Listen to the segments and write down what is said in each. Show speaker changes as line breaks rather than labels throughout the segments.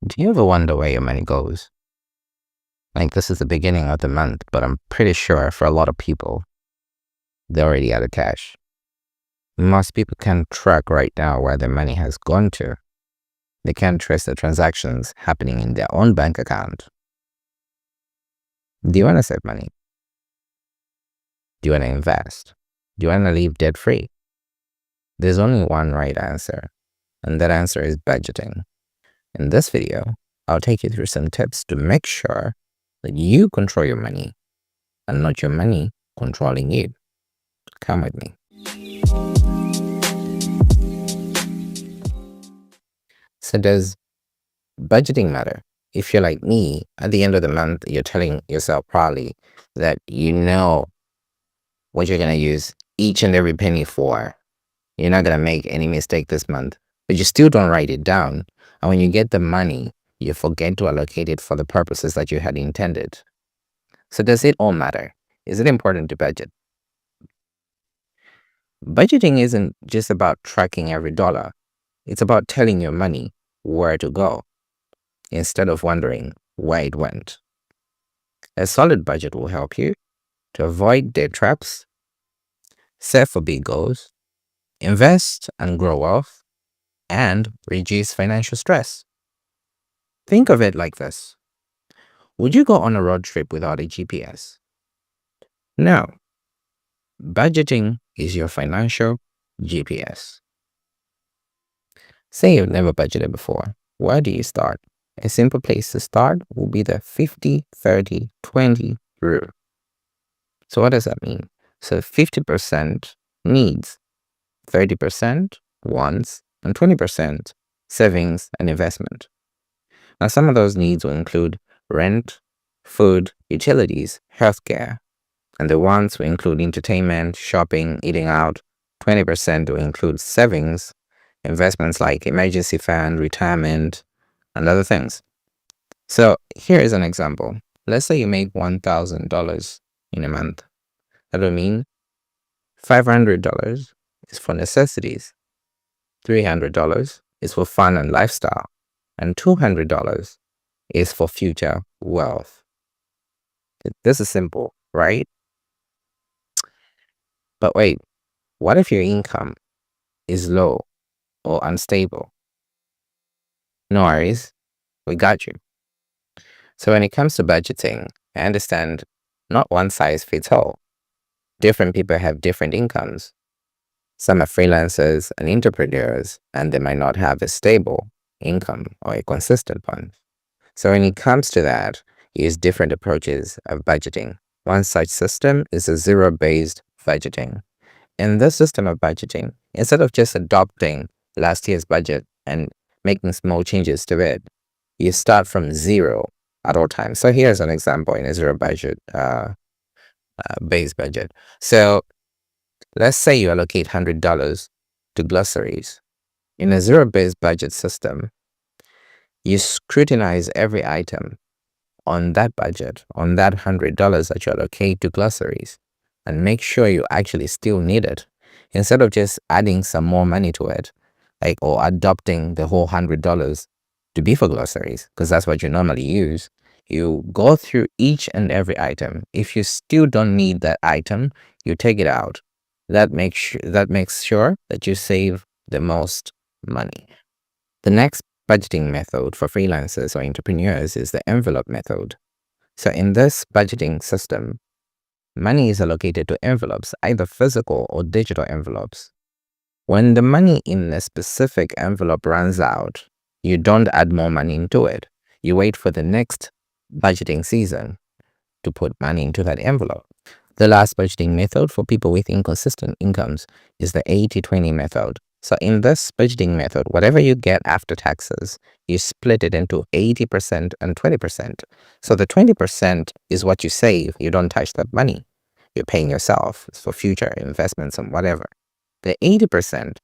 Do you ever wonder where your money goes? Like, this is the beginning of the month, but I'm pretty sure for a lot of people, they're already out of cash. Most people can't track right now where their money has gone to. They can't trace the transactions happening in their own bank account. Do you want to save money? Do you want to invest? Do you want to live debt free? There's only one right answer, and that answer is budgeting. In this video, I'll take you through some tips to make sure that you control your money and not your money controlling you. Come with me. So does budgeting matter? If you're like me, at the end of the month, you're telling yourself proudly that you know what you're going to use each and every penny for. You're not going to make any mistake this month, but you still don't write it down. And when you get the money, you forget to allocate it for the purposes that you had intended. So does it all matter? Is it important to budget? Budgeting isn't just about tracking every dollar. It's about telling your money where to go instead of wondering where it went. A solid budget will help you to avoid debt traps, set for big goals, invest and grow wealth, and reduce financial stress. Think of it like this. Would you go on a road trip without a GPS? No. Budgeting is your financial GPS. Say you've never budgeted before. Where do you start? A simple place to start will be the 50-30-20 rule. So what does that mean? So 50% needs, 30% wants, and 20% savings and investment. Now, some of those needs will include rent, food, utilities, healthcare, and the wants will include entertainment, shopping, eating out. 20% will include savings, investments like emergency fund, retirement, and other things. So here is an example. Let's say you make $1,000 in a month. That would mean $500 is for necessities, $300 is for fun and lifestyle, and $200 is for future wealth. This is simple, right? But wait, what if your income is low or unstable? No worries, we got you. So when it comes to budgeting, I understand not one size fits all. Different people have different incomes. Some are freelancers and entrepreneurs, and they might not have a stable income or a consistent one. So when it comes to that, use different approaches of budgeting. One such system is a zero-based budgeting. In this system of budgeting, instead of just adopting last year's budget and making small changes to it, you start from zero at all times. So here's an example in a zero-based budget. So let's say you allocate $100 to groceries. In a zero-based budget system, you scrutinize every item on that budget, on that $100 that you allocate to groceries, and make sure you actually still need it. Instead of just adding some more money to it, or adopting the whole $100 to be for groceries, because that's what you normally use, you go through each and every item. If you still don't need that item, you take it out. That makes sure that you save the most money. The next budgeting method for freelancers or entrepreneurs is the envelope method. So in this budgeting system, money is allocated to envelopes, either physical or digital envelopes. When the money in a specific envelope runs out, you don't add more money into it. You wait for the next budgeting season to put money into that envelope. The last budgeting method for people with inconsistent incomes is the 80-20 method. So in this budgeting method, whatever you get after taxes, you split it into 80% and 20%. So the 20% is what you save. You don't touch that money. You're paying yourself. It's for future investments and whatever. The 80%,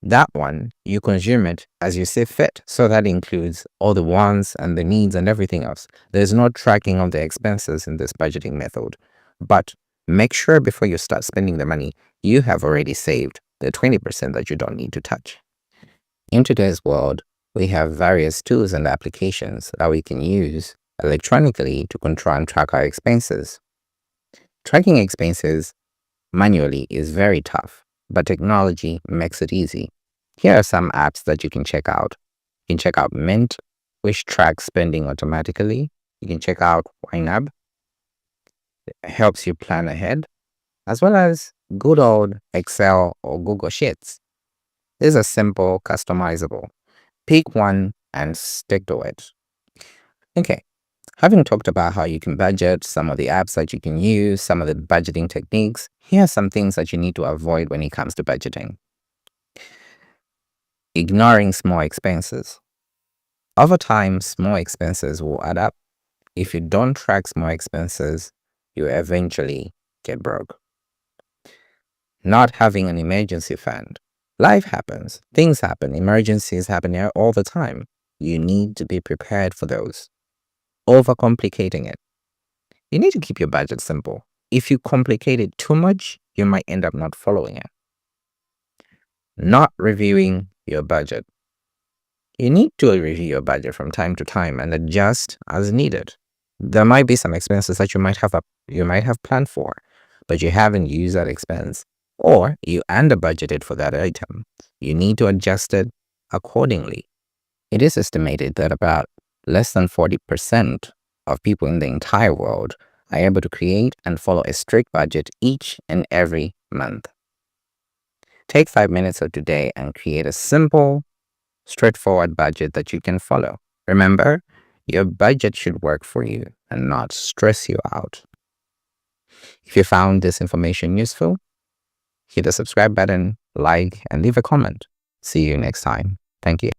that one, you consume it as you see fit. So that includes all the wants and the needs and everything else. There's no tracking of the expenses in this budgeting method. But make sure before you start spending the money, you have already saved the 20% that you don't need to touch. In today's world, We have various tools and applications that we can use electronically to control and track our expenses. Tracking expenses manually is very tough, but technology makes it easy. Here are some apps that you can check out. You can check out Mint, which tracks spending automatically. You can check out YNAB, it helps you plan ahead, as well as good old Excel or Google Sheets. These are simple, customizable. Pick one and stick to it. Okay, having talked about how you can budget, some of the apps that you can use, some of the budgeting techniques, here are some things that you need to avoid when it comes to budgeting. Ignoring small expenses. Over time, small expenses will add up. If you don't track small expenses, you eventually get broke. Not having an emergency fund. Life happens, things happen, emergencies happen here all the time. You need to be prepared for those. Overcomplicating it. You need to keep your budget simple. If you complicate it too much, you might end up not following it. Not reviewing your budget. You need to review your budget from time to time and adjust as needed. There might be some expenses that you might have planned for, but you haven't used that expense, or you under budgeted for that item. You need to adjust it accordingly. It is estimated that about less than 40% of people in the entire world are able to create and follow a strict budget each and every month. Take 5 minutes of today and create a simple, straightforward budget that you can follow. Remember, your budget should work for you and not stress you out. If you found this information useful, hit the subscribe button, like, and leave a comment. See you next time. Thank you.